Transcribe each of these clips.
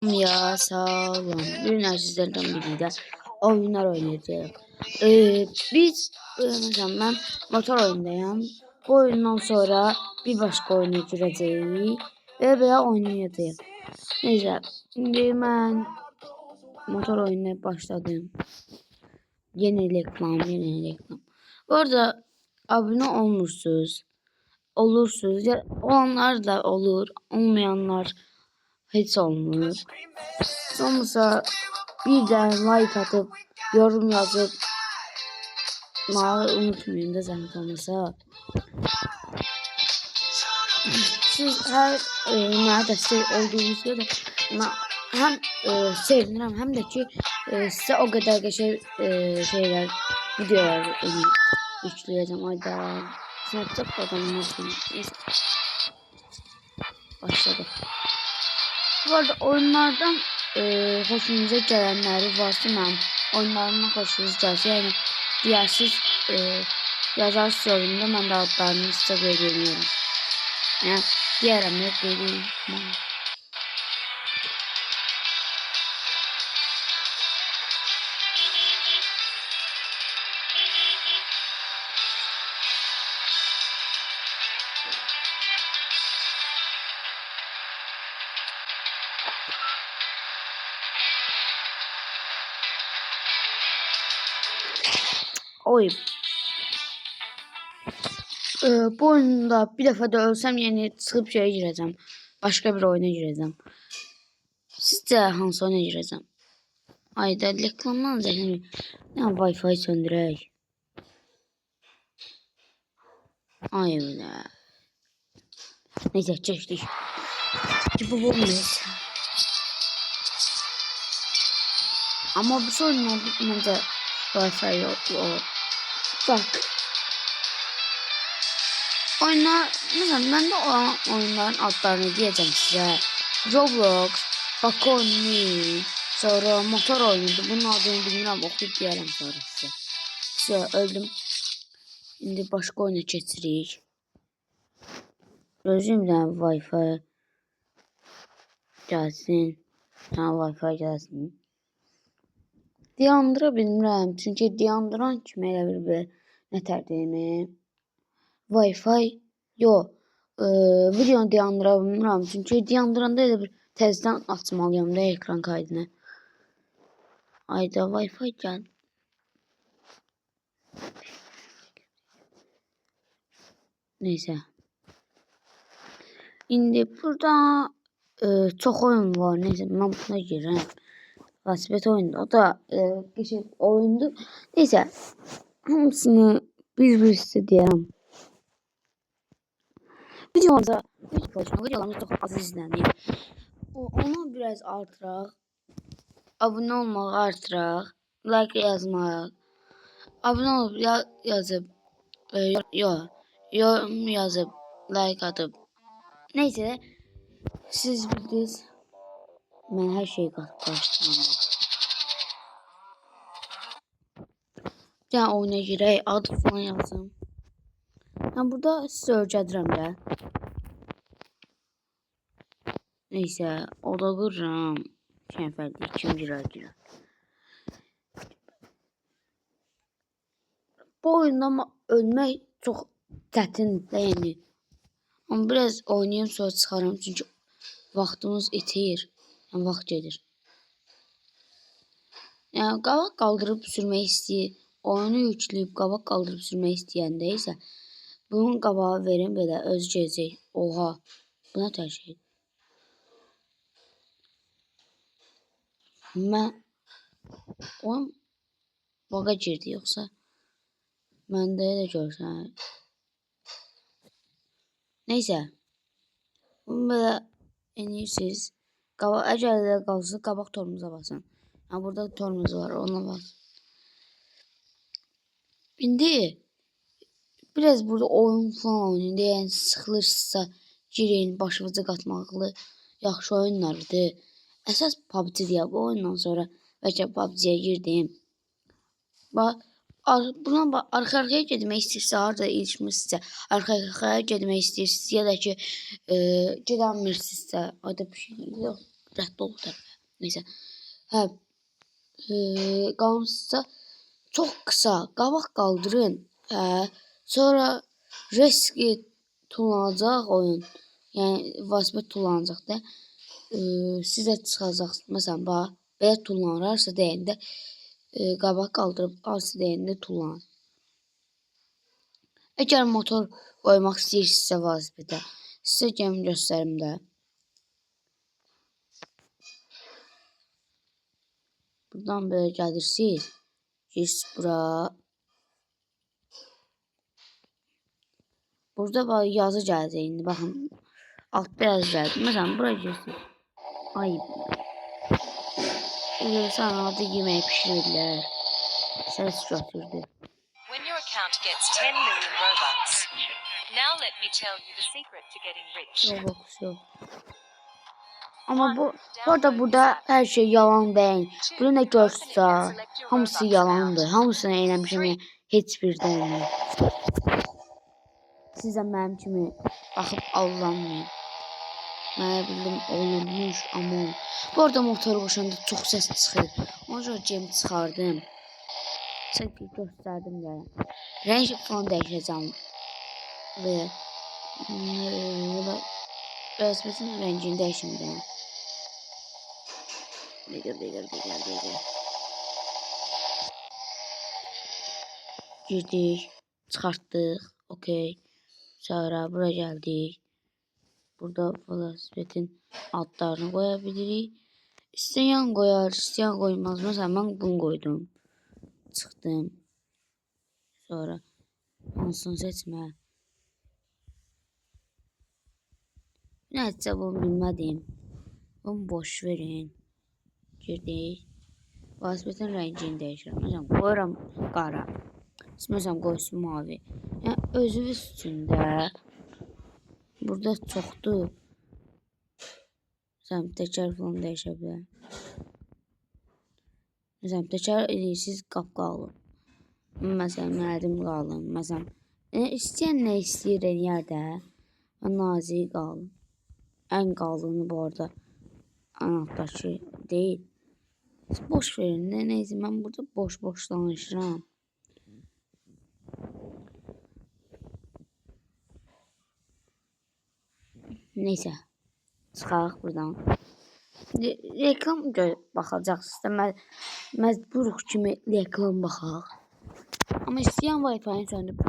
Ya sağ olun. Bugün sizlerden birlikte oyunlar oynayacağız. Biz mesela ben motor oyundayım. Bu oyundan sonra bir başka oyuna gireceğiz ve böyle oynayacağız. Neyse, şimdi ben motor oyununa başladım. Yeni reklam. Bu arada abone olursunuz ya, olanlar da olur, olmayanlar hiç olmuyor. Sonrasında bir de like atıp yorum yazıp unutmayın da zahmet olmasa. Siz her neredeyse olduğunuz yerde hem sevinirim hem de ki size o kadar şeyler videolar yükleyeceğim. Ayda Snapchat adamım. Neyse, başladık. Bu arada oyunlardan hoşunuza gelenleri varsa ben oyunlarından hoşunuza gelse yani diğersiz yazar yorumda ben de adlarını size veriyorum. Yani diğer emek vereyim. Oy. Bu oyunda bir defa da ölsem yeni çıkıp şeye gireceğim. Başka bir oyuna gireceğim. Sizce hangi oyuna gireceğim? Ayda reklamdan zehir. Ya Wi-Fi söndürək. Ay öyle. Neyse geçtik. Bu olmuyor. Ama bu sorun bence Wi-Fi yok. Bak. Mesela ben de o oyunların adlarını diyeceğim size. Roblox, Bakoni, sonra motor oyunuydu. Bunun adını bilmiyorum, okuyup diyelim sonra size. İşte öldüm. Şimdi başka oyuna geçirik. Özümden Wi-Fi gelsin. Ha, Wi-Fi gelsin. Dayandıra bilmirəm. Çünki dayandıran kimi elə bir nətər deyim. Wi-Fi yox. Videonu dayandıra bilmirəm. Çünki dayandıranda elə bir təzədən açmalıyam da ekran kaydını. Ayda Wi-Fi gəl. Neyse. İndi burada çox oyun var. Neyse mən buna girəm. Velosiped oyunu. O da geçen oyundu. Neyse. Hamısını bir size deyərəm. Videolarımız çok az izleniyor. Onu biraz artıraq. Abone olmağı artıraq. Like yazmaq. Abone olup yazıp yorum yazıp like atıp. Neyse. Siz bildiniz. Ben her şeyi karıştıramam. Bir tane oyuna girək. Adı falan yazım. Ben burada size öyrədirəm də. Neyse, o da qururam. Şənfərdə kim girer. Bu oyunda ölmək çox çətindir yəni. Ama biraz oynayayım sonra çıxarım çünki vaxtımız itir. Yəni vaxt gedir. Yəni qabaq qaldırıb sürmək istəyir. Oyunu yükləyib qabaq qaldırıb sürmək istəyəndə isə bunun qabağı verin belə öz gezəcək. Oha. Buna tərcih. Mən baga girdi yoxsa məndə elə görsən. Neysə. Bunu belə enirsiniz. Əgər də qalsa qabaq torumuza basın. Ha, burada torumuz var, ona bas. İndi biraz burada oyun falan oynayın. Yəni sıxılırsa girin, başınızı qatmaqlı yaxşı oyunlardır. Əsas PUBG deyə bu oyundan sonra bəlkə PUBG-yə girdim. Buna arxa-arxaya getmək istəyirsə, harada ilişmişsə, arxa-arxaya getmək istəyirsə ya da ki, gedəmirsinizsə, adı bir şey yox, rədd olub da. Neyse. Hə, qalınsızca çox qısa qabaq qaldırın. Hə, sonra riski tullanacaq oyun. Yəni velosiped tullanacaq da. Sizə çıxacaq. Məsələn, bax, belə tullanır. Harsa deyəndə qabaq qaldırıb harsa deyəndə tullanır. Əgər motor qoymaq istəyirsinizsə velosipedə, sizə gəlim göstərim də. Buradan böyle gelirsiniz. Girirsiniz bura. Burada yazı gələcək indi. Baxın. Altda yazı gəldi. Məsələn, bura girirsiniz. Ay. Sən adı yemək pişirirlər. Səs götürdü. When your account gets 10 million Robux, now let me tell you the secret to getting rich. Robux yok. Ama burada her şey yalan değil. Bunu ne görsə, hamısı yalandır. Hamısını eləmişəm, heç bir deyil. Siz də mənim kimi baxıb aldanmayın. Mənə bildim olunmuş, amma bu arada motoru qoşanda çox səs çıxır. Ona görə gemi çıxardım. Çünki göstərdim də. Rəng falan dəyişəcəm. Və velosipetin rəngini dəyişim də. Digər. Girdik, çıxartdıq, okey. Sonra bura gəldik. Burada velosipetin adlarını qoya bilirik. İstəyən qoyar, istəyən qoymaz. Məsələn, mən bunu qoydum. Çıxdım. Sonra hansını seçmə. Nəyəcə bunu bilmədim. Bunu boş verin. Girdik. Velosipetin rəngini dəyişirəm. Məsələn, qoyuram qara. Məsələn, qoysun mavi. Yəni, özünüz üstündə burada çoxdur. Məsələn, təkər falan dəyişə bilər. Məsələn, təkər edirsiniz qapqalın. Məsələn, mədim qalın. Məsələn, istəyən nə istəyir eləyər də. Nazik qalın. Ən qalını bu arada ən altdakı deyil. Boş verin. Neyse, mən burada boş danışıram. Neyse. Çıxaq buradan. Reklam baxacaqsınız. Məcburuq kimi reklam baxaq. Amma istəyən Wi-Fi-nin söndürüb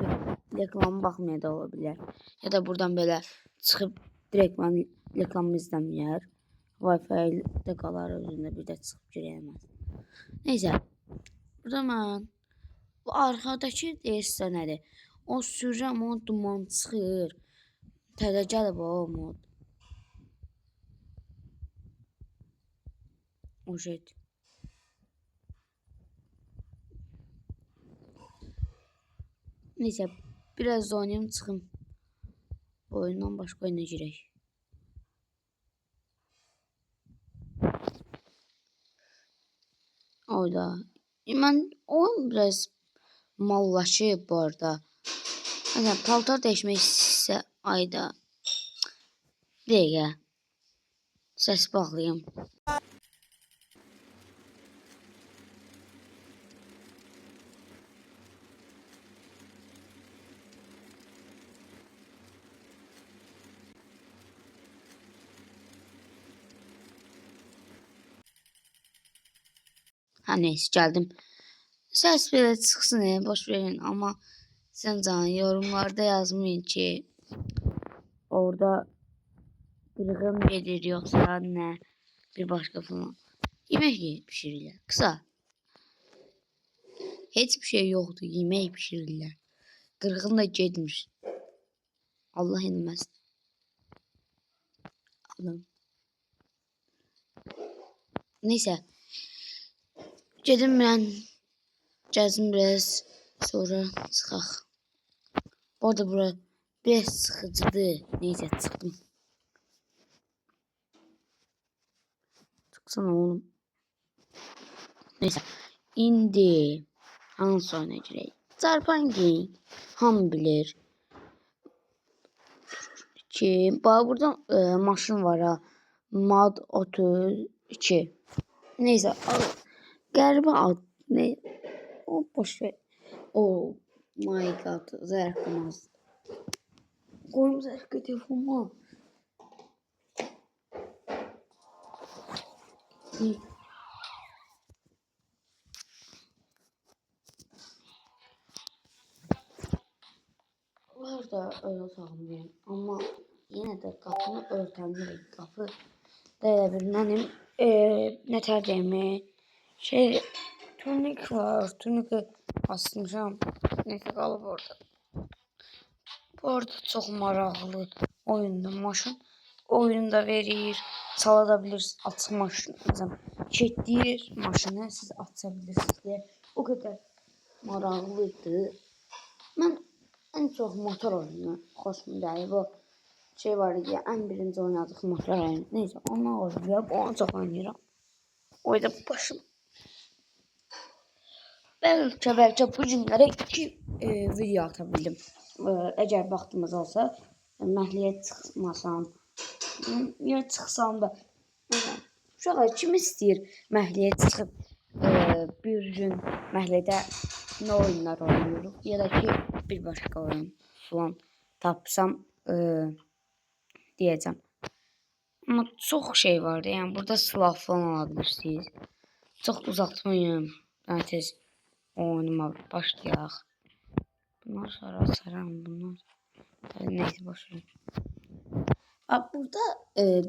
reklamı baxmaya da ola bilər. Ya da buradan belə çıxıb direkt mən reklamı izləməyər. Wi-Fi-də qalar özündə bir də çıxıb girəyəməz. Neyse. Burada mən bu arxadakı deyirsə nədir? O sürürəm, o duman çıxır. Təzə gəlib o mod. O şey. Neyse, biraz da oynayayım çıxım. Bu oyundan başqa oyuna girək. Orada. Mən oyun biraz mallaşıb bu arada. Məsələn, paltar dəyişmək istəyirsə ayda. Bir dəqiqə. Səs bağlayım. Ha neyse, gəldim. Səs belə çıxsın, boş verin. Amma sən canım yorumlarda yazmayın ki orada qırğın gedir yoxsa nə, bir başqa falan. Yemək pişirirlər. Qısa. Heç bir şey yoxdur. Yemək pişirirlər. Qırğın da getmir. Allah inməsin. Allah. Neyse. Gedim mən. Gəzim biraz. Sonra çıxaq. Bu arada bura biraz sıxıcıdır. Neyse, çıxdım. Çıksana oğlum. Neyse. İndi hansı oyuna girək? Çarpan Game. Hamı bilir. Ki, bax buradan maşın var ha. Mod 32. Neyse qəribə ad ne? O boş ver. Oh my god, zərqımaz. Qoyum zərqə telefonuma. Var da öyle sağlayayım. Amma yenə də qapını örtəməliyik. Qapı da elə bir mənim nətər deyim, tunik var. Tuniki asmışam. Neysə qalıb orada. Bu arada çox maraqlı oyundur. Maşın oyunda verir. Çala da bilirsiniz. Açıq maşın. Məsələn, kilidləyir maşını. Siz aça bilirsiniz. O qədər maraqlıdır. Mən ən çox motor oyunu xoşuma gəlir. Bu şey var idi, ən birinci oynadığım motor oyunu. Neysə, ondan oynayıram. Onu çox oynayıram. Oyda başım. Bəlkə bu günlərə 2 video ata bildim. Əgər vaxtımız olsa, məhəlləyə çıxmasam, ya çıxsam da, uşaqlar kim istəyir məhəlləyə çıxıb bir gün məhəllədə nə oyunlar oynayırıq, ya da ki bir başqa oyun falan tapsam deyəcəm. Amma çox şey vardı, yəni burada silah falan ala bilirsiniz. Çox uzatmayım, yəni tez oyunuma başlayaq. Bunlar sonra açaram, bunlar. Neyse boşverin. Burada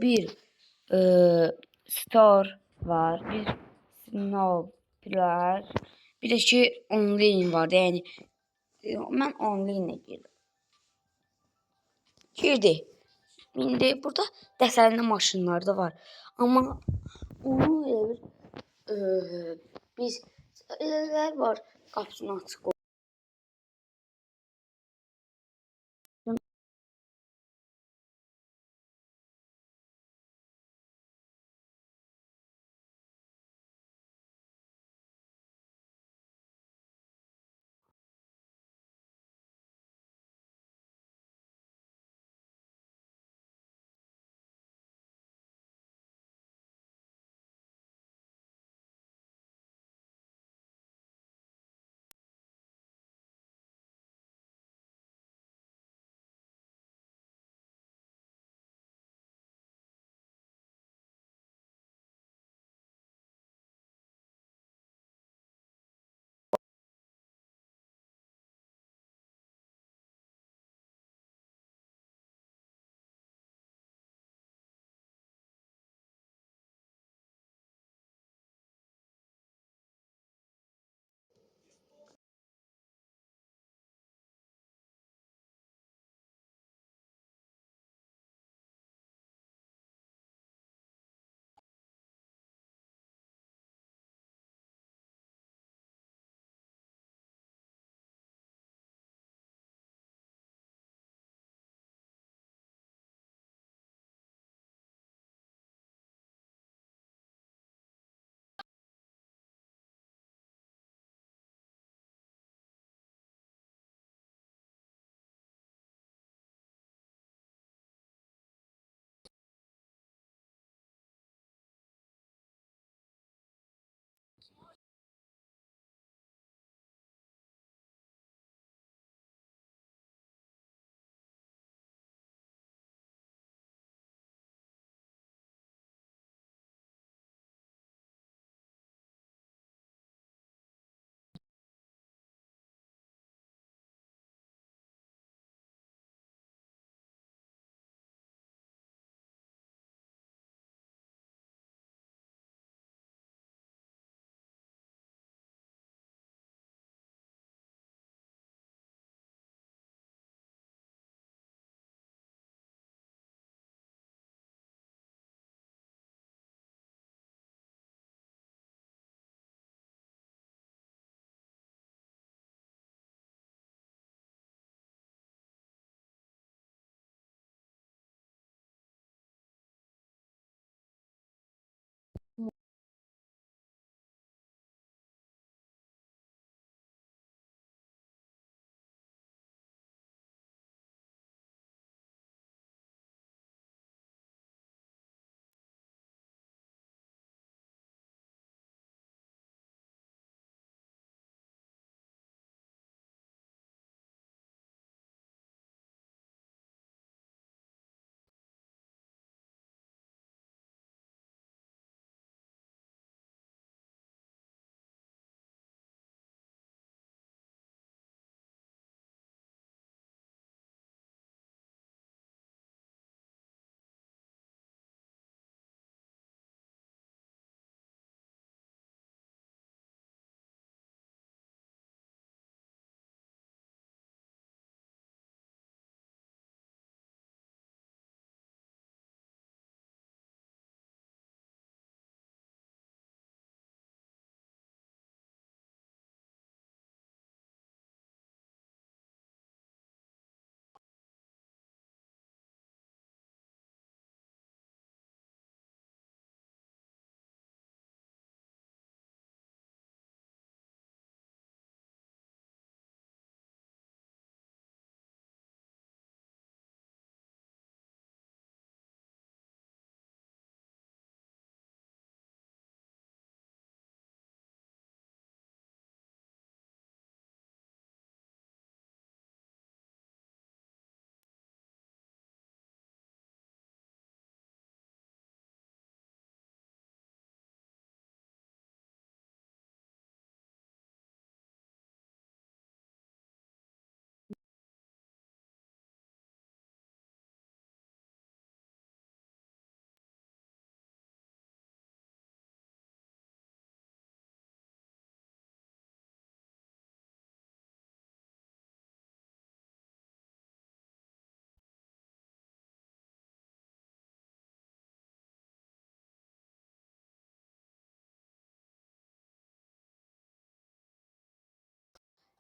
bir store var, bir Snowpiercer, bir de ki online vardı. Yəni mən online girdi. İndi burada dəsənli maşınlar da var. Amma onu elə bir biz elələr var, qapısını açıq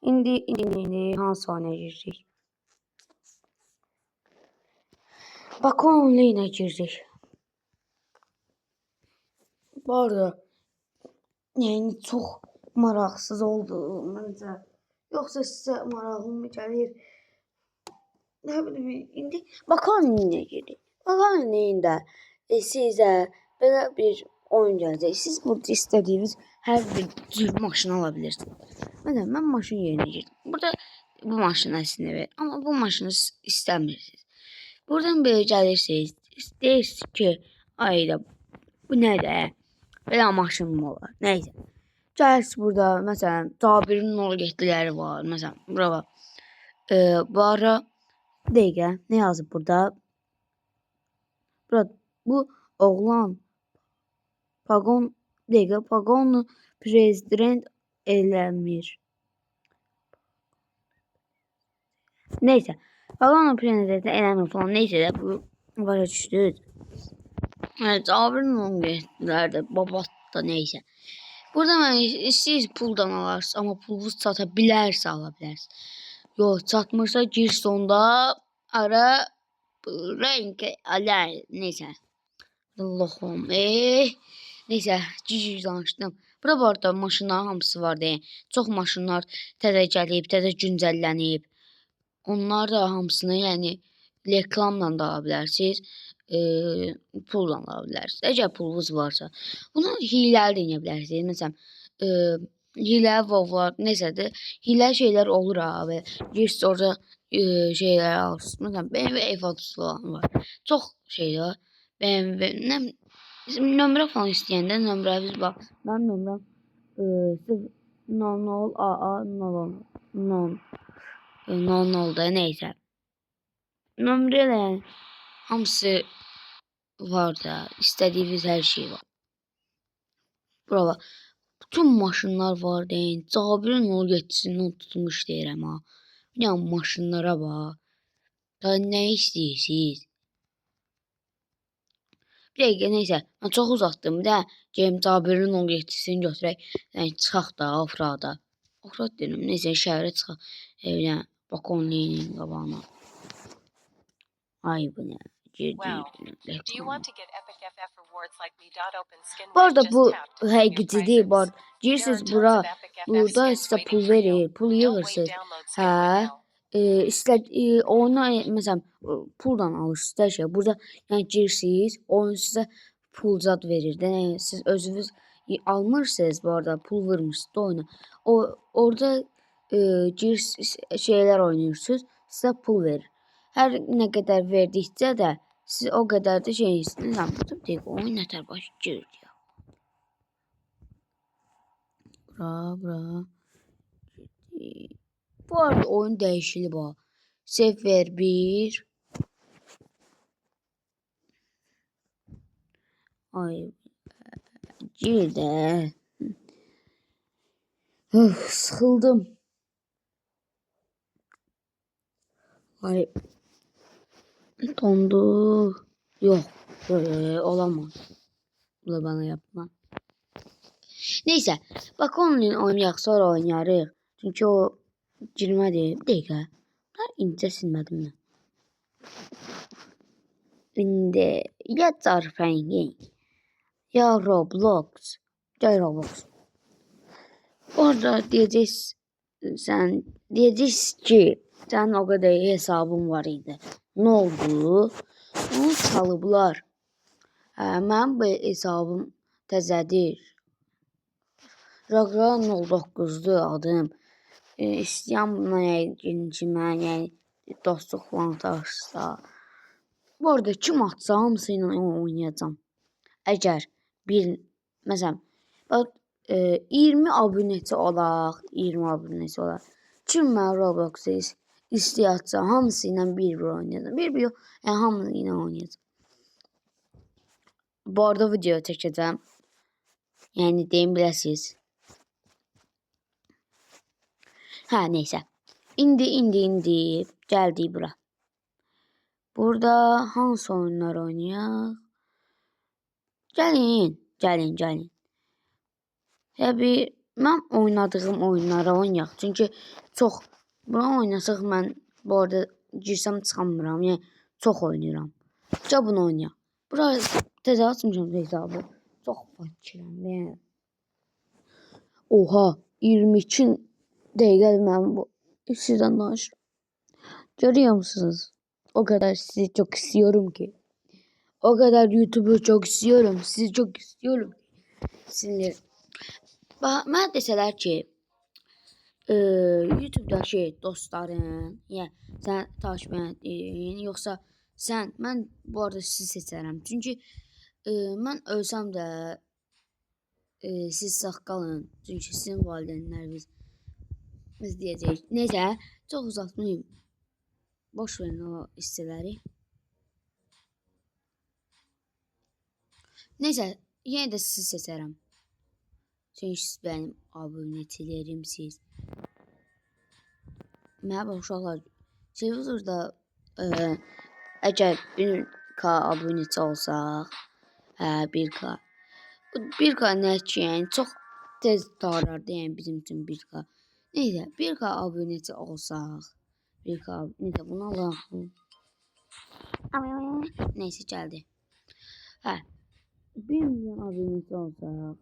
İndi hansı oyuna girecek? Bakon online'a girecek. Bu arada yəni çox maraqsız oldu məncə. Yoxsa sizə maraqlı mı gəlir? Nə bilim, indi Bakon online'a girin. Bakon online'da sizə belə bir oyun gələcək. Siz burada istədiyiniz hər bir cür maşın ala bilirsiniz. Məsələn, mən maşın yerinə girdim. Burada bu maşını əslində ver. Amma bu maşını istəmirsiniz. Buradan belə gəlirsiniz. Deyirsiniz ki, ayda bu nədir? Belə maşın mı olar? Nəysə. Gəlirsiniz burada, məsələn, Cabirin 07'ləri var. Məsələn, bura var. Bu ara dəqiqə nə yazıb burada? Burada bu oğlan Pagonu prezident eləmir. Neyse. Pagonu prezident eləmir falan. Neyse də bu başa düşdünüz. Evet, Cabirin 17'ləri də babat da neyse. Burada mən siz puldan alarsınız, amma pulunuz çata bilərsə ala bilərsiniz. Yox, çatmırsa gir sonda ara renk alar neyse. Allah'ım. Neyse, cici danışdım. Burada bu arada maşınların hamısı var deyin. Çox maşınlar təzə gəlib, təzə güncəllənib. Onlar da hamısını yəni reklamla da ala bilərsiniz. Pulla ala bilərsiniz. Əgər pulunuz varsa. Bunu hiləli deyə bilərsiniz. Məsələn, hiləli vovlar nəsədir? Hiləli şeylər olur abi. Girsiniz orada şeylər alırsınız. Məsələn, BMW F30 falan var. Çox şey var. BMW nömrə falan istəyəndə nömrəmiz bax. Mənim nömrəm 00 da neysə. Nömrələr hamısı var da, istədiyiniz hər şey var. Bura bütün maşınlar var deyin. Cabirin 07'sini tutmuş deyirəm ha. Ya maşınlara bax. Da nə istəyirsiniz? Bir dəqiqə, neysə, mən çox uzatdım. Bir də gəlin Cabirin 17'sini götürək. Yəni, çıxaq da offroada. Offroad deyirəm, neysə, şəhərə çıxaq. Yəni, Bakon online'in qabağına. Ay bu nə? Bu arada bu həqiqidir. Girirsiniz bura. Burada sizə pul verir. Pul yığırsınız. Hə. Oyuna məsələn puldan alırsınız hər şey. Burada yəni girirsiniz, oyun sizə pul zad verir də. Yəni siz özünüz almırsınız bu arada, pul vermirsiniz oyuna. Orada girirsiniz, şeylər oynayırsınız, sizə pul verir. Hər nə qədər verdikcə də siz o qədər də şey istəyirsiniz. Bu deyək, oyun nətər baş girdi ya. Bura. Bu arada oyun dəyişili bu. Sefer 1. Ay. Gir də. Sıxıldım. Ay. Dondu. Yok. Olamaz. Bu da bana yapma. Neyse. Bak onun oynayaq, sonra oynayarıq. Çünki o girmədi. Bir dəqiqə. İncə silmədim mən. İndi ya Zarfengin ya Roblox. Gel Roblox. Orada diyeceğiz ki sen o kadar hesabın var idi. Ne oldu? Onu çalıblar. Mənim bu hesabım təzədir. Raqran 09'dur adım. İstəyən buna ki mən yəni dostluq falan taşsa. Bu arada kim atsa hamısıyla oynayacağım. Əgər məsələn 20 abunəçi olaq, kim mən Roblox'u istəyirsə hamısı ilə bir oynayacağım. Bir yox, yəni hamısı ilə oynayacağım. Bu arada video çəkəcəm. Yəni deyim biləsiniz. Hə, neysə. İndi gəldik bura. Burada hansı oyunlar oynayaq? Gəlin. Ya bir Mən oynadığım oyunları oynayaq. Çünki çox bunu oynasaq mən bu arada girsəm çıxamıram. Yəni çox oynayıram. Gəl bunu oynayaq. Bura təzə açmışam hesabı. Çox fakirəm. Yəni oha 22 dəqiqədir mənim bu sizdən danışıram. Görüyor musunuz? O kadar sizi çok istiyorum ki. O kadar YouTube'u çok istiyorum. Sizi çok istiyorum. Sizinle. Mən desələr ki, YouTube'dakı dostların, yəni sən takip edin, yoxsa mən bu arada sizi seçərəm. Çünki mən ölsəm də siz sağ qalın. Çünki sizin valideynləriniz deyəcək. Neysə, çox uzatmayayım. Boş verin o hissələri. Neysə, yenə də sizi seçərəm. Çünki siz mənim abunəçilərimsiz. Mənə uşaqlar, televizorda əgər 1K abunəçi olsaq, 1K. 1K nə ki, yəni çox tez tarardı, yəni bizim üçün 1K. Neysə, 1K abunəçi olsaq, 1K, neysə bunu alalım. Neysə, gəldi. 1 milyon abunəçi olsaq,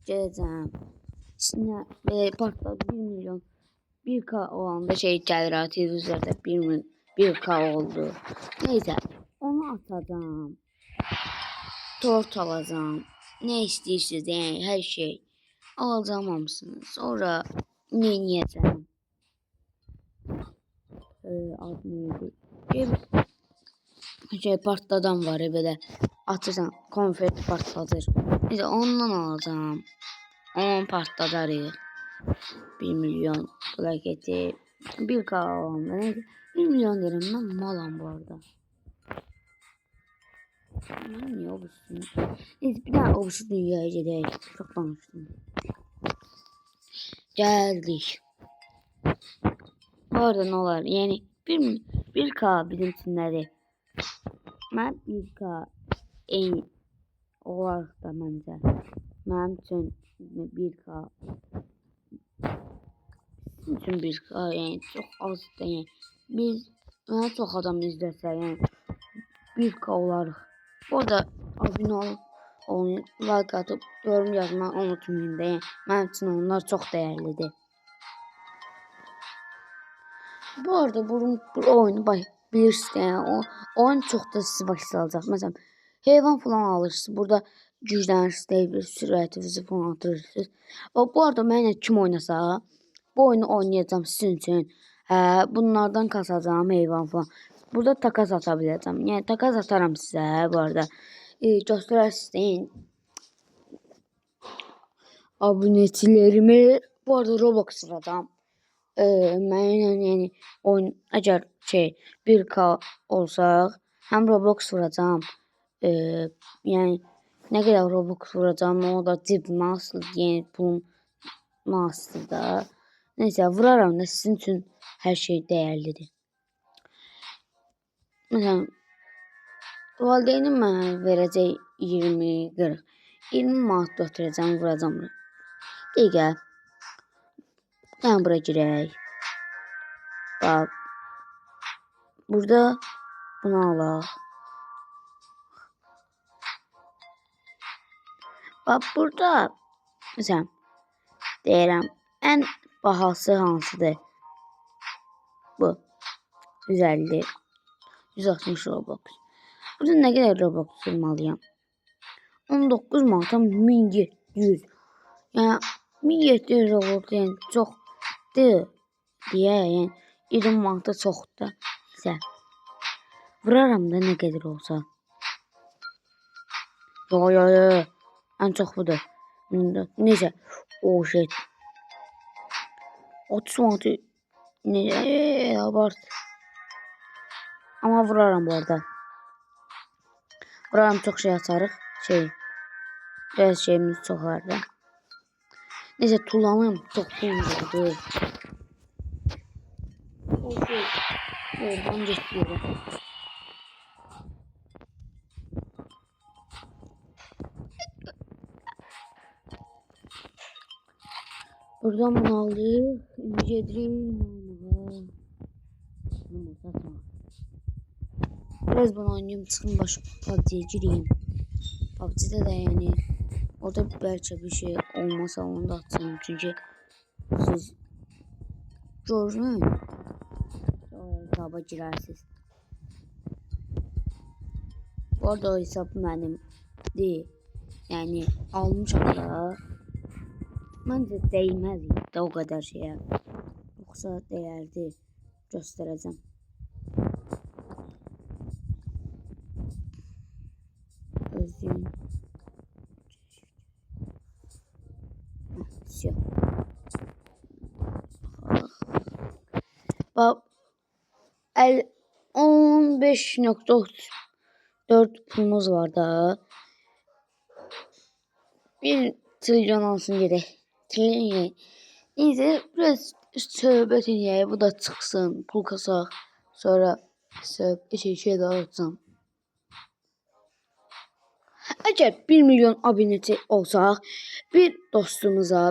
gələcəm. Sizinlə belə partda 1 milyon 1K olanda şey gəlir, televizorda 1K oldu. Neysə, onu atacağım. Tort alacağım. Nə istəyirsiniz, yəni hər şey alacağım hamısını. Sonra nə yeyəcəm? Adı neydi? Şey partladan var belə. Atırsan, konfet partladır. Neysə, ondan alacağım. Onu partladarıq. 1 milyon plaketi. 1K olanda neyse. 1 milyon derim, mən malam bu arada. Mən niyə obuşsun? Neyse, bir daha obuşu dünyaya gedək. Çox danışdım. Gəldik. Bu arada nə olar? Yəni 1K bizim üçün nədir? Mən 1K en olaraq da məncə. Mənim üçün 1K bizim üçün 1K yəni çox azdır. Yəni mənə çox adam izləsə, yəni 1K olarıq. Bu arada abunə olun, like atıb, yorum yazmayı unutmayın da. Yəni mənim üçün onlar çox dəyərlidir. Bu arada bu oyunu bilirsiniz, yəni oyun çox da sizi başa salacaq. Məsələn, heyvan falan alırsınız. Burada güclənirsiniz, sürətinizi falan artırırsınız. Bu arada mənlə kim oynasa, bu oyunu oynayacağım sizin üçün. Bunlardan kasacağım heyvan falan. Burada takas ata biləcəm. Yəni takas atarım sizə bu arada. Göstərərsiniz abunəçilərimi. Bu arada Roblox vuracağım. Mənimlə yəni oyun əgər 1K olsaq, həm Roblox vuracağam. Yəni nə qədər Roblox vuracağım, o da cibimə asılır, yəni pulum asılır da. Neysə, vuraram da sizin üçün hər şey dəyərlidir. Məsələn, valideynim mənə verəcək 20-40. 20 manat götürəcəm, vuracağım. Dəqiqə. Bura girək. Bax. Burada bunu alaq. Bax, burada məsələn deyirəm, ən bahası hansıdır? Bu. 150. 160 Robux. Burada nə qədər Robux sürmalıyam? 19 manata 1700. Yəni 1700 Robux yəni çoxdur deyə, yəni 20 manata çoxdur. Neysə. Vuraram da nə qədər olsa. Yo. Ən çox budur. Neysə. Oh shit. 30 manatı. Abart. Amma vuraram bu arada. Vuraram, çox şey açarıq. Biraz şeyimiz çox var da. Neysə, tullanım. Çox pulumdur. Oradan getiriyorum. Buradan bunu aldık. İndi gedirik almağa. Bunu satma. Biraz bunu oynayayım, çıxım başqa PUBG-yə gireyim. PUBG-də də yəni orada bəlkə bir şey olmasa onu da açacağım. Çünki siz görün. Sonra hesaba girersiniz. Bu arada o hesap benim değil. Yani almışam da. Məncə değmez de o kadar şeye. Yoksa değerdi. Göstereceğim. Özlüğün. Siyah. Bak. 15.4 pulumuz var da. 1 trilyon olsun gerek. Trilyon. Neyse biraz söhbət edeyim. Bu da çıksın. Pul kasaq. Sonra şey daha atsam. Eğer 1 milyon abonesi olsaq, bir dostumuza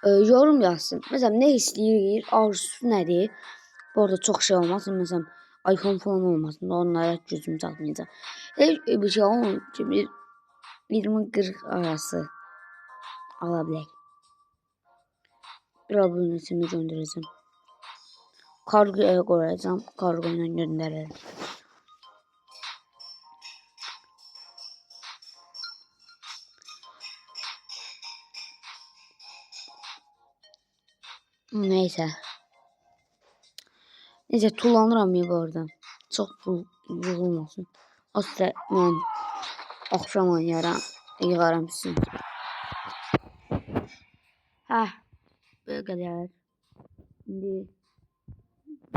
yorum yazsın. Mesela ne istəyir, arzusu nədir? Bu arada çox şey olmasın. Mesela iPhone falan olmasın. Onlara gücüm çatmayacaq. Bir şey olmasın ki, bir 20-40 arası alabilir. Bir abonesini göndereceğim. Kargoya koyacağım. Kargoyla gönderelim. Neyse. Neyse tullanıram ya bu arada. Çok yığılmasın. Asla ben akşam oynayaram. Yığaram sizin. Hə, böyle kadar. Şimdi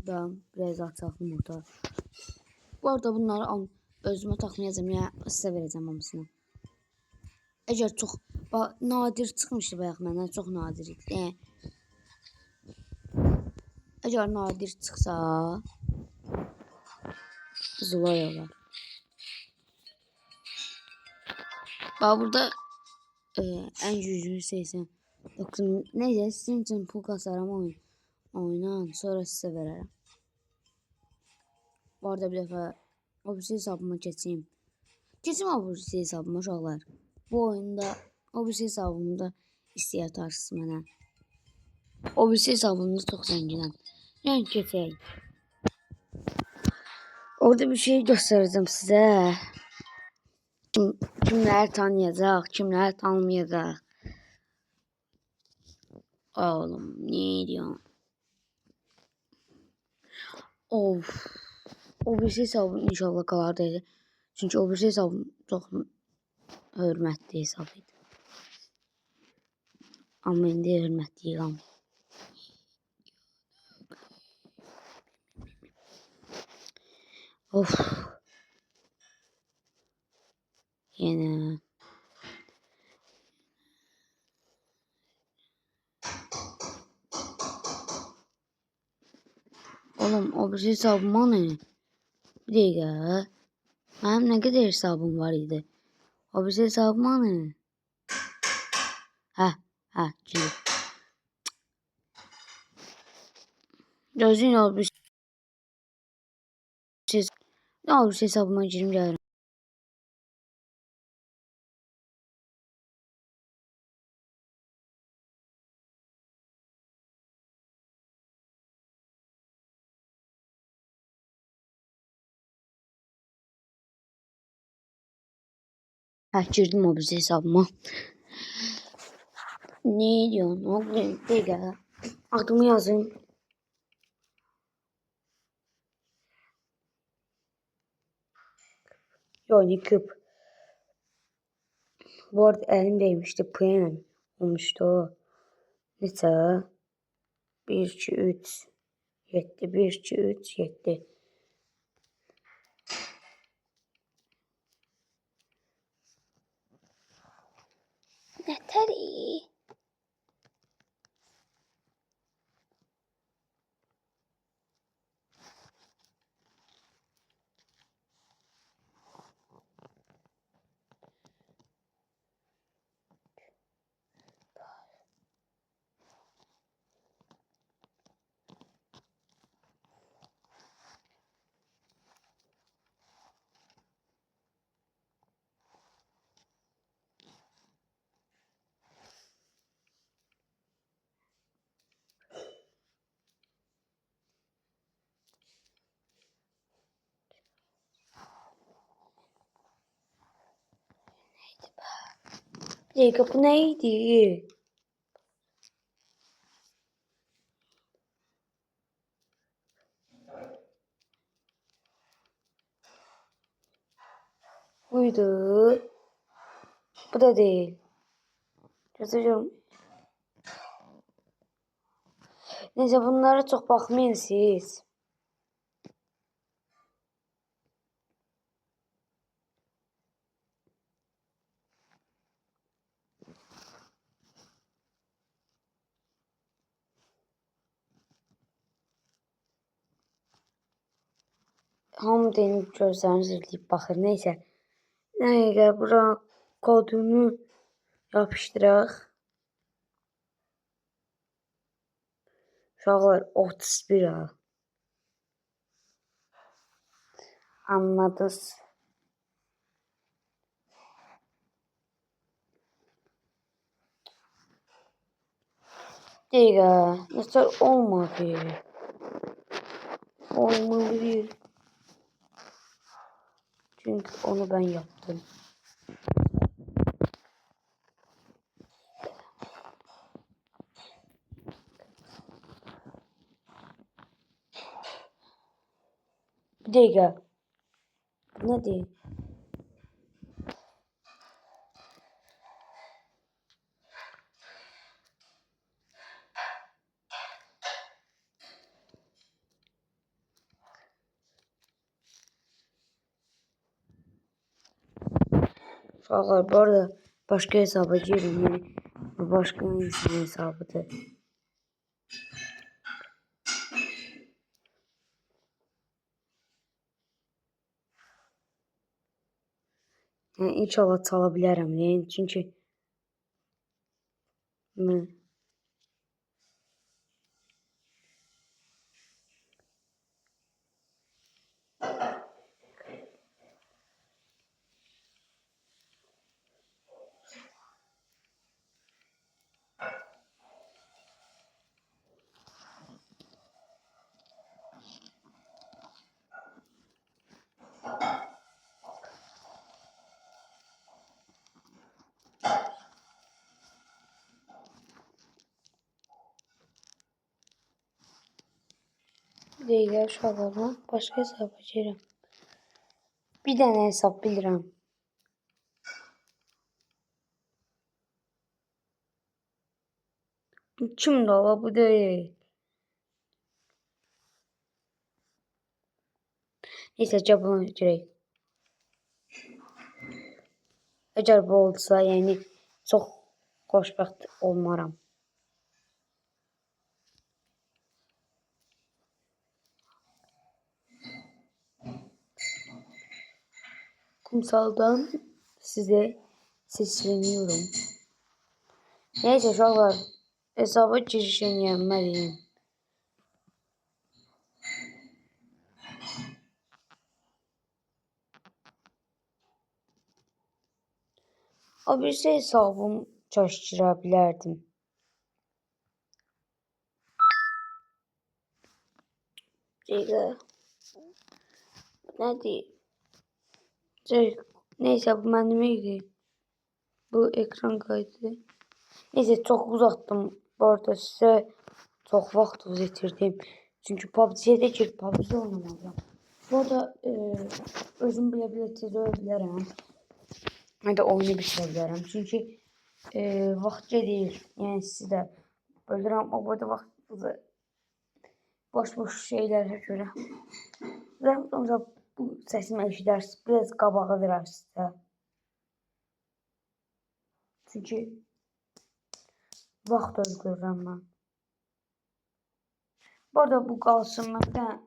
da biraz açalım orada. Bu arada bunları özüme takmayacağım ya size vereceğim hamısını. Eğer çok nadir çıkmıştı bayaq məndən, çox nadir idi. Eğer nadir çıksa zulay olar. Bak burada en yüzünü 89. Neyse sizin için pul kasarım oynan sonra size veririm. Bu arada bir defa obüs hesabıma geçeyim. Geçeyim obüs hesabıma uşaqlar. Bu oyunda obüs hesabımda istəyir atarsınız mənə. Obüs hesabımda çox zənginəm. Yəni keçək. Orada bir şey göstereceğim size. Kimler tanıyacak, kimler tanımayacak. Oğlum ne diyorsun? Of. O bir hesabım inşallah qalardaydı. Çünkü o bir hesabım çok hörmətli hesab idi. Amma indi hörmətli qalmır. Of. Yine. Oğlum o bir hesabıma ne? Bir dakika. Benim ne kadar hesabım var idi? O bir hesabıma ne? Ha, şimdi. Gözün o bir şey. Ne olur hesabıma girim gelirim. Ha, girdim o bir hesabıma. Ne diyorsun oğlum? Bir dakika. Adımı yazayım. Yani küp. Bu arada elim değmişti. Pıyan olmuştu o. Neyse. 1, 2, 3, 7. 1, 2, 3, 7. Neteri. Dəqiqə bu nə idi? Buydu. Bu da değil. Gözlərim. Neyse bunlara çok bakmayın siz. Hamı denib gözlərini zırlayıb baxır. Neyse. Neyse bura kodunu yapışdıraq. Uşaqlar 31 ha. Anladınız. Dəqiqə. Nəsə olmadı. Olmalı. Çünkü onu ben yaptım. Bir dakika. Ne değil? Uşaqlar bu arada başka hesaba girin. Yani bu başka insan hesabıdır. Yani inşallah çala bilərəm. Yani çünkü değil ya uşaqlar. Başka hesaba girin. Bir dənə hesab bilirəm. Kimdir ola bu değil. Neyse cevabına girək. Əgər bu olsa, yəni çox xoşbəxt olmaram. Kumsaldan size sesleniyorum. Neyse uşaqlar, hesaba girişin yenməliyim. O birisi hesabım çalıştıra bilərdim. Dəqiqə. Nədir? Neyse bu mənim idi. Bu ekran kaydı. Neyse çok uzattım. Bu arada size çok vaxt uzatırdım. Çünkü PUBG'ye de girip PUBG oynamalıyım. Bu arada özüm bile tez ölebilirim. Ya da oyunu bitirebilirim. Çünkü vaxt değil. Yani siz de ölürüm. O burada vaxtınızı boş şeylərə görə. Sonra bu səsimi eşidərsiniz. Biraz qabağa verər sizə. Çünkü vaxt öldürürəm mən. Bu arada bu qalsın mən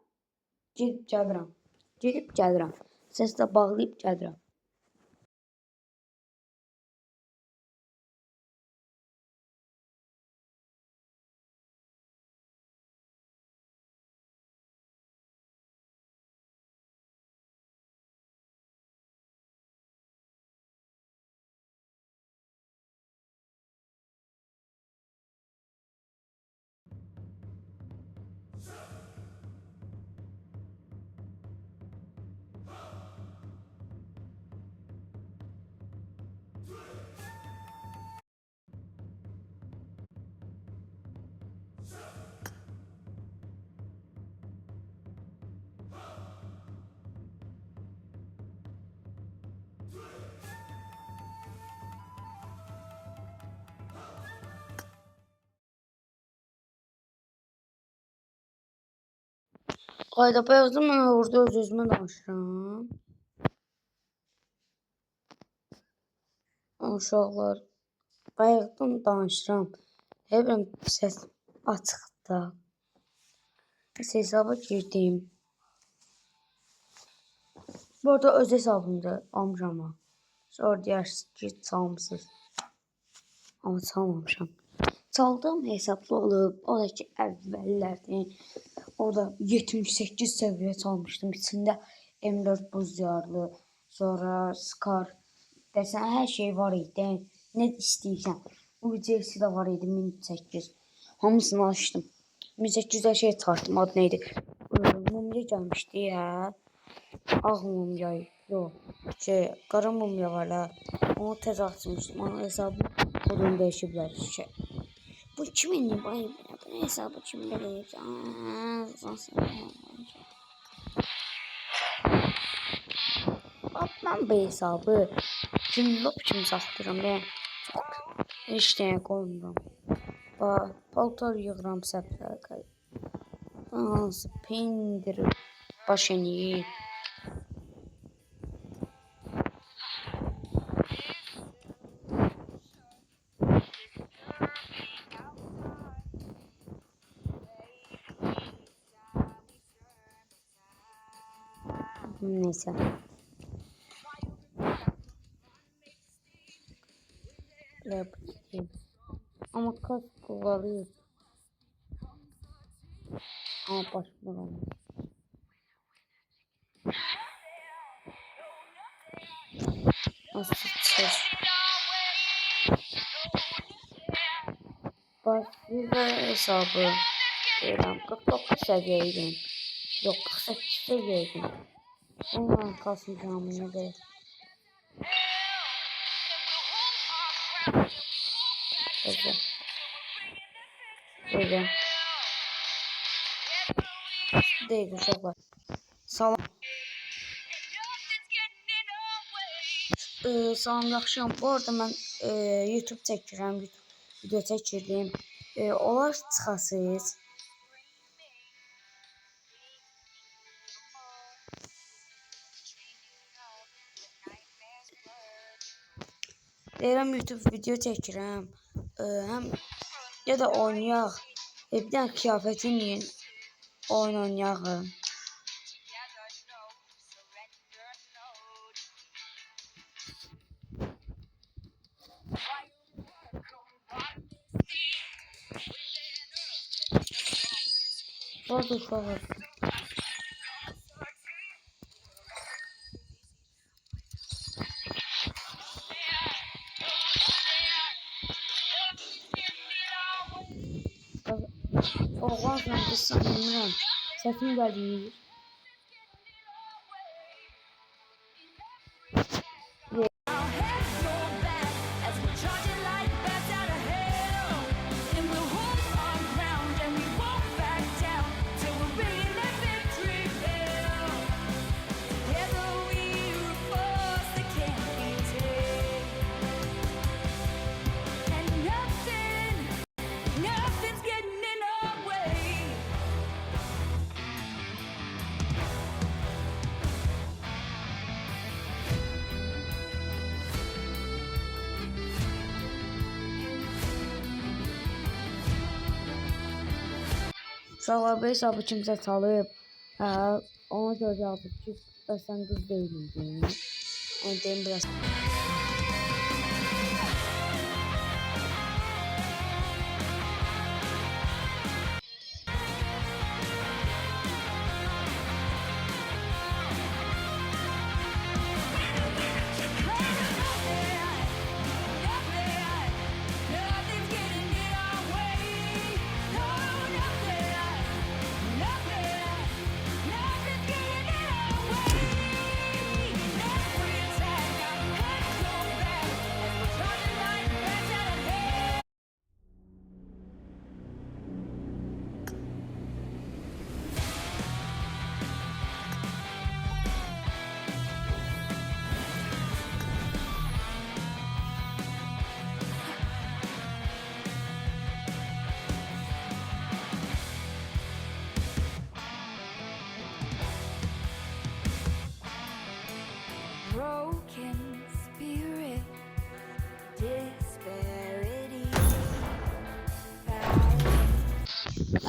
gedib gəlirəm. Gedib gəlirəm. Səslə bağlayıb gəlirəm. Qaydapa yazdım, mən orada öz-özümə danışıram. Uşaqlar, bayaqdan danışıram. Hepim səs açıqda. Hesaba girdim. Bu arada öz hesabımda almışam ha. Sonra deyirsiniz ki, çalmısınız. Amma çalmamışam. Çaldığım hesablı olub. O da ki, əvvəllərdən. Orada 78 səviyyə çalmışdım. İçində M4 buz diyarlı. Sonra Scar. Desən, hər şey var idi. Ne istəyirsən. UC'si də var idi 1008. Hamısını açdım. 1800'e şey tarttım. Adı neydi? Mumya gelmişti ya. Ağ mumya. Yok. Qara mumya var la. Onu tez açmışdım. Onun hesabı kodunu değişiblər. Bu kimin? Bu hesabı kimdə deyib? Ben bu hesabı kim saxlayıram ben. Çok heç nəyə qoymuram. Paltar yığıram səplər. Hansı pendir başını. Neyse. Ama kas kullanıyor. Ama başımdan olmaz. Nasıl ses? Başlıca hesabı. 49 seviyeydim. Yok 48 seviyeydim. Ondan kasmayacağım ne gerek. Böyle. Değil uşaqlar. Salam. Salam yaxşıyam. Bu arada mən YouTube çəkirəm. Video çəkirdim. Olar çıxasınız. Deyirəm YouTube video çəkirəm. Həm ya da oynayaq. Bir dənə kıyafətimlə oyun oynayaq. Orada uşaqlar. Oğlan zəngisi bilmirəm. Səsim gəlir. Uşaqlar bu hesabı kimsə çalıb. Ona görə yazıb ki, sən qız deyildin. Yəni deyim biraz.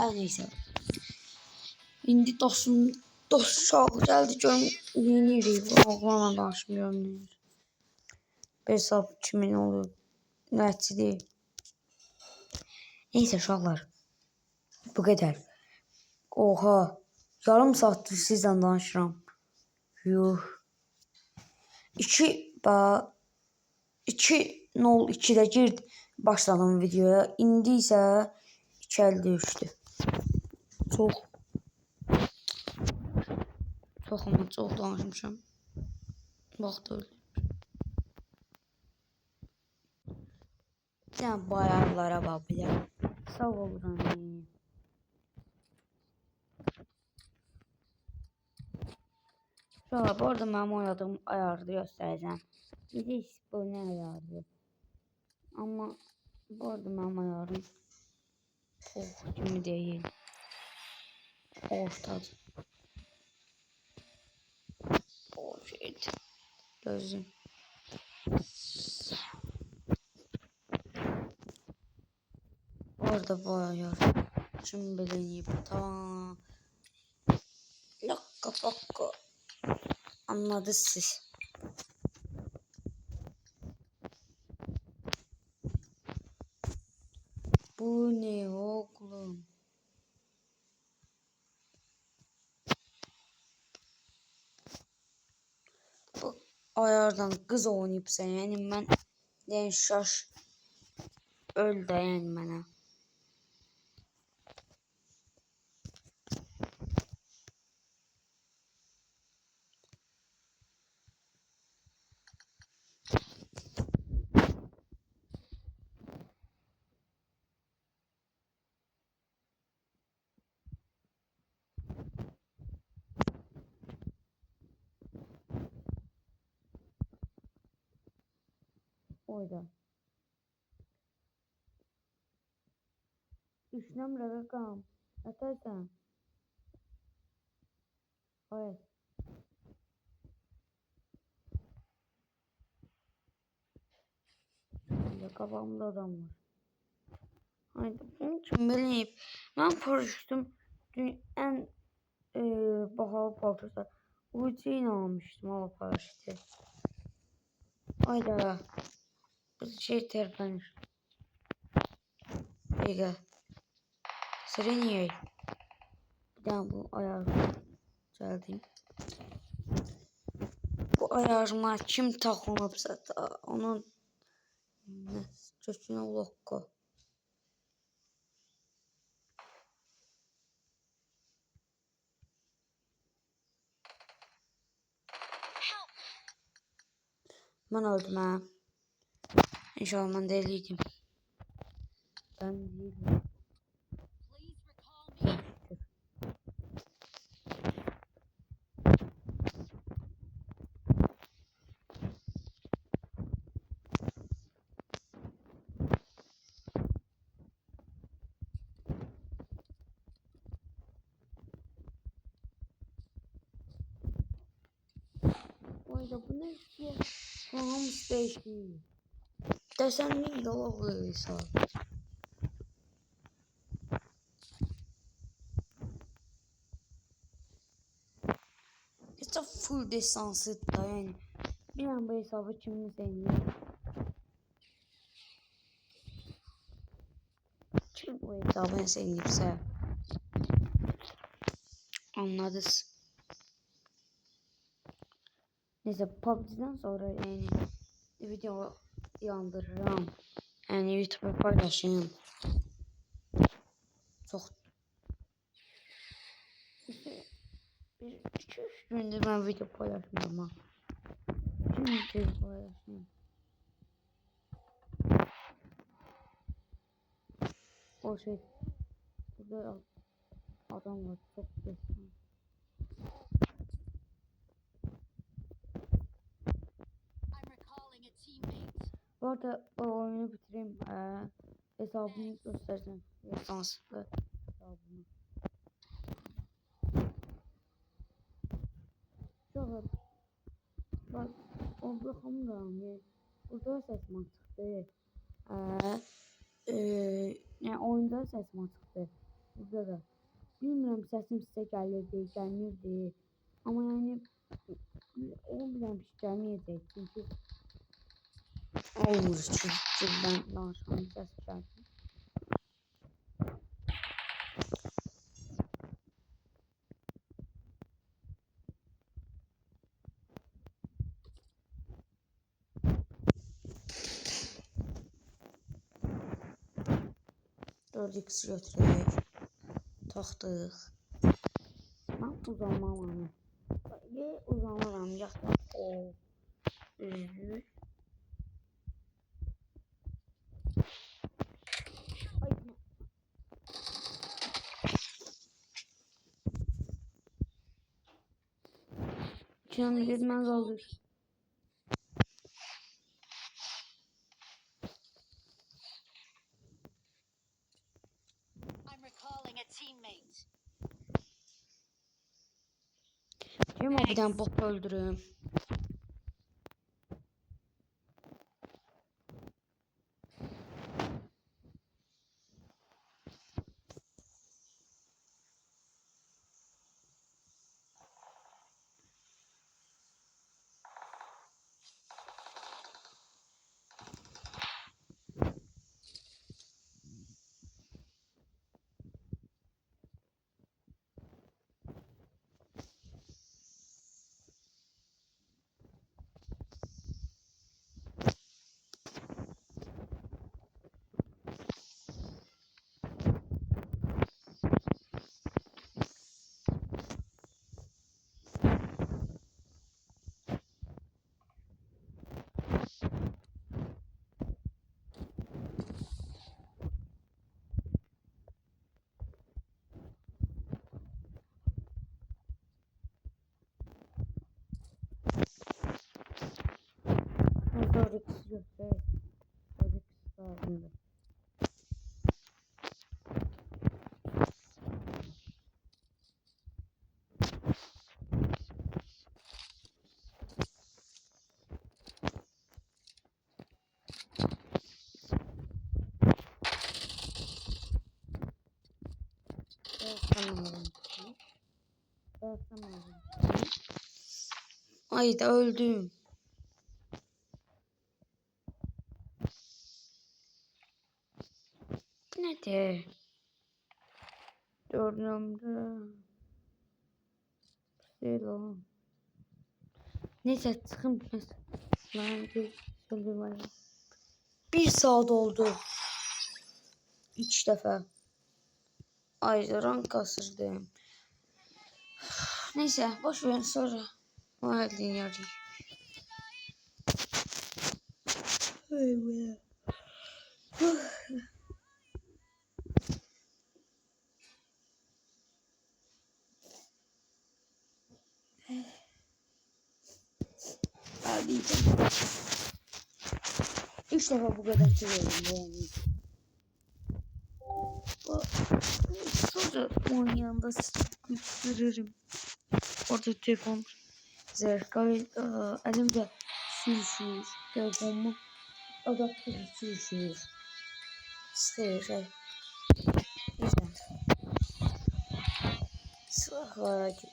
Her neyse. İndi dostum uşaq gəldi görüm yenirik. Oğlanla danışmıyorum neyir. Hesab kimin olur? Nəçi deyil. Neyse uşaqlar. Bu qədər. Oha. Yarım saatdir sizlə danışıram. Yuh. 2:02-də gird başladım videoya. İndi isə 2:53-dür. Çox ama çox danışmışam. Vaxt öldü. Sən bayarlara bax bilə. Sağ ol Rami. Sonra bu arada mənim oynadığım ayarda göstərəcəm. Bir bu nə ayardır. Amma bu arada mənim ayarım kimi deyil. Ortadır. O şeydi. Gözüm. Orada bu ayar. Şimdi belə eləyib. Tamam. Lakka bakka. Anladınız siz. Bu ne oğlum? Bu ayardan kız oynayıp sen yani ben yani şaş öl de yani bana. Oyda. Düşünemle rakam. Atarsan. Hayır. Kafamda adam var. Haydi bunun için belirleyip ben paraşütüm en pahalı paraşütü Uzi'yle almıştım ama paraşütü. Hayda. Şey terpenir. Gel. Sırayı bir daha bu ayar geldi. Bu ayarıma kim takılıbsa da onun çocuğuna lokko. Ben öldüm ha. İnşallah ben deliydim. Ben değilim. Oyda bu ne ki? Tamam station. Desen neydi o hesap? Hesap full desansı da yani. Bir an bu hesabı kimin zengin? Kim bu hesabın zenginse? Anladınız. Neyse PUBG'den sonra yani video yandırırım. Yani YouTube'a paylaşayım. Çok bir 2-3 gündür ben video paylaşmıyorum ha. Şimdi paylaşayım. O şey burada adam var çok güzel. Bu arada o oyunu bitireyim. Hesabımı göstereceğim. Lisanslı hesabımı. Şöyle bak o bırakamıyorum ya. Burada ses mantıklı. Yani oyunda ses mantıklı. Burada da. Bilmirəm səsim sizə gəlirdi, gəlmirdi. Amma yəni onu bilirəm ki, gəlməyəcək. Çünki olmur çünki ben danışmam səs gəldi. Dördük götürək. Taxdıq. Mən uzanmaram. Uzanıram. Yaxın o. Üzlük. Canım gitmez olur. I'm recalling a teammate. Kim o bir tane bot öldürüyorum. Dördük götürək. Dördük lazımdır. Ay da öldüm. Nedir? Dördüncü. Selam. Neyse çıkın. Lan bir söyle var. Bir saat oldu. 3 defa. Aydıran kasırdım. Neyse boş ver sonra. O halde yarayı. Hadi. 3 defa bu kadar seviyorum. Sonra onun yanında gösteririm. Orada telefon zerkayı elimde sürüşür. Telefonumu adaptörü sürüşür. Sıkıyor. Güzel. Silahlara gir.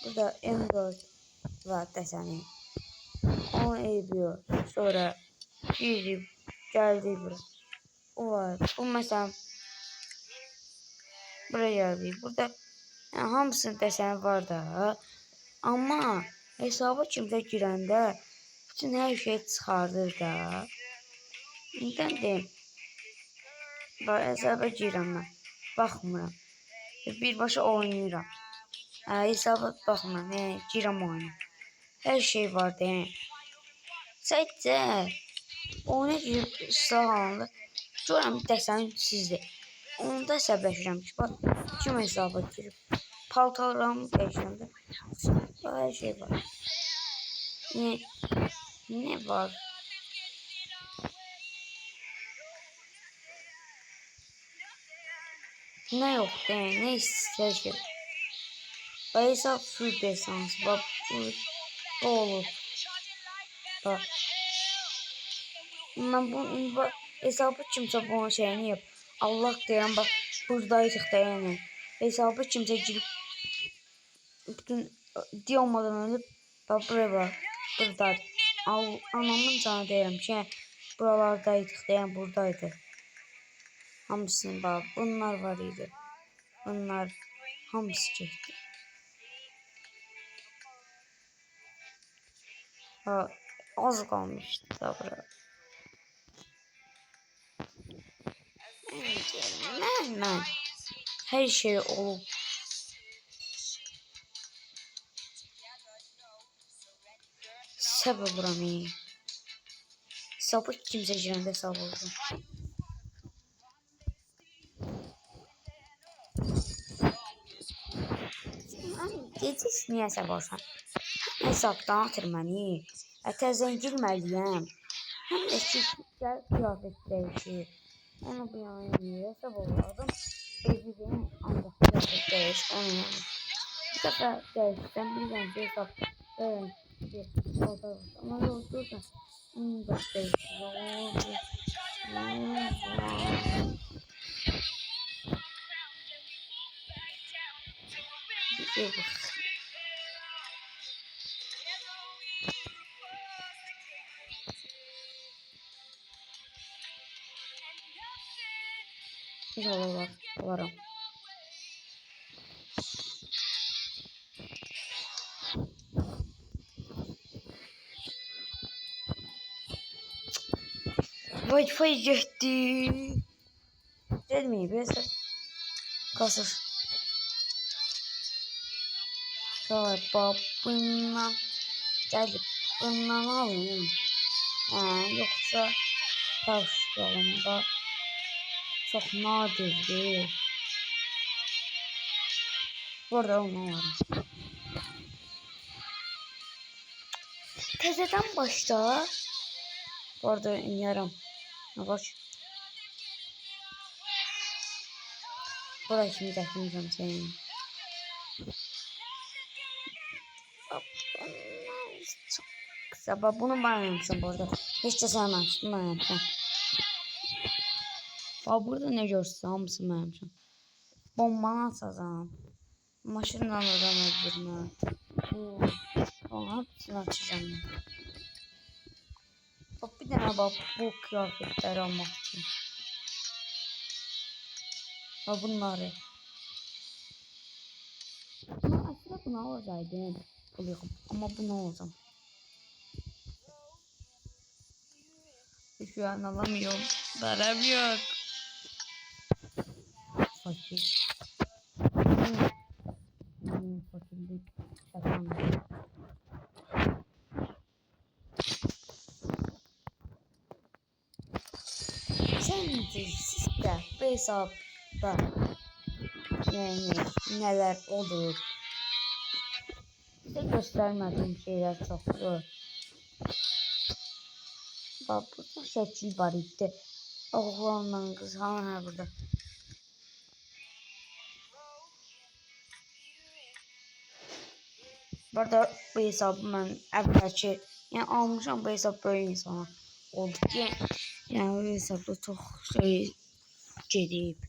Burada M4 var deseni. Onu eğiliyor. Sonra girip geldi buraya. O var. Bu mesela buraya geldi. Burada yani hamısının deseni var da. Ama hesaba kimsə girəndə bütün her şey çıxardır da. Nədən deyim? Hesaba girəm mən. Baxmıram. Birbaşa oynayıram. Hesaba baxmıram. Girəm oyuna. Her şey var deyim. Sadəcə oyuna girib silah alanda görəm desəm sizdir. Onda əsəbləşirəm ki, bax kim hesaba girib. Paltarlarımı dəyişəndə her şey var. Ne var? Ne yok değil, ne istersin? Hesap su desans, bak bu olur. Bak. Ben bu hesabı kimse bu şeyini yap. Allah diyen bak buradaydık da yani. Hesabı kimse girip bütün diye olmadan ölüp bak buraya bak. Burada anamın canı deyirəm ki, buralardaydık deyən buradaydı. Hamısını bak. Bunlar var idi. Bunlar hamısı getdi. Ha, az qalmışdı da bura. Mən hər şey olub. Səb oluram. Sabır kimsə girəndə səb oluram. Gecik niyə səb olsan? Hesabdan atır məni. Təzən girməliyəm. Həm də ki, gəl qiyafət dəyişir. Onu bu yana niyə səb olardım? Evimin ancaq qiyafət dəyiş. Onu yana. Bir dəfə dəyişsən, bilirəm ki, hesab ama yolculukta onu da dəyişir. İnşallah olaram. Wi-Fi getdi. Gelmeyip esa kasır. Şöyle bundan gelip bundan alayım. Yoksa tavşanında çok nadirdir. Burada onu var. Tezeden başla. Orada yarım. Bak. Burayı şimdi takmayacağım senin. Çok kısa. Bak bunu ben yapmışım burada. Hiç de sevmemiştim, ben yapacağım. Bak burada ne görürsen hamısını ben yapacağım. Bombanı atacağım. Maşından adam öldürme. Onu hepsini açacağım ben. Bak bir tane bak bu kıyafetleri almak için. Bak bunları. Ama aslında bunu alacağım. Ama bunu alacağım. Şu an alamıyorum. Param yok. Fakir. Fakirlik. Şakan. Sence sizde bu hesapta yani neler olur? Size göstermediğim şeyler çoktu. Bak burada şekil var idi. Oğlanla kız hala burada. Burada bu hesabı ben evvelki yani almışam, bu hesap böyle insana oldu ki yani bu hesapda çok şey gedib.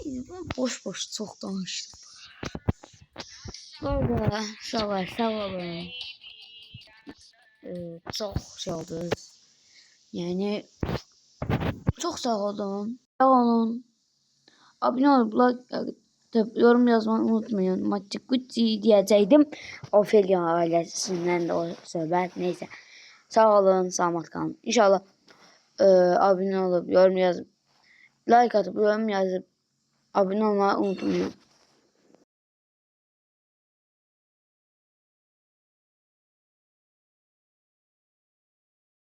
Ben boş çok danıştım. Burada uşaqlar sağ olun. Çok şey oldu. Yani çok sağ olun. Sağ olun. Abone olup like yorum yazmayı unutmayın. Maçı Gucci diyecektim. Ophelia ailesinden de o söhbət. Neyse. Sağ olun. Sağlık kalın. İnşallah abone olup yorum yazıp like atıp yorum yazıp abone olmayı unutmayın.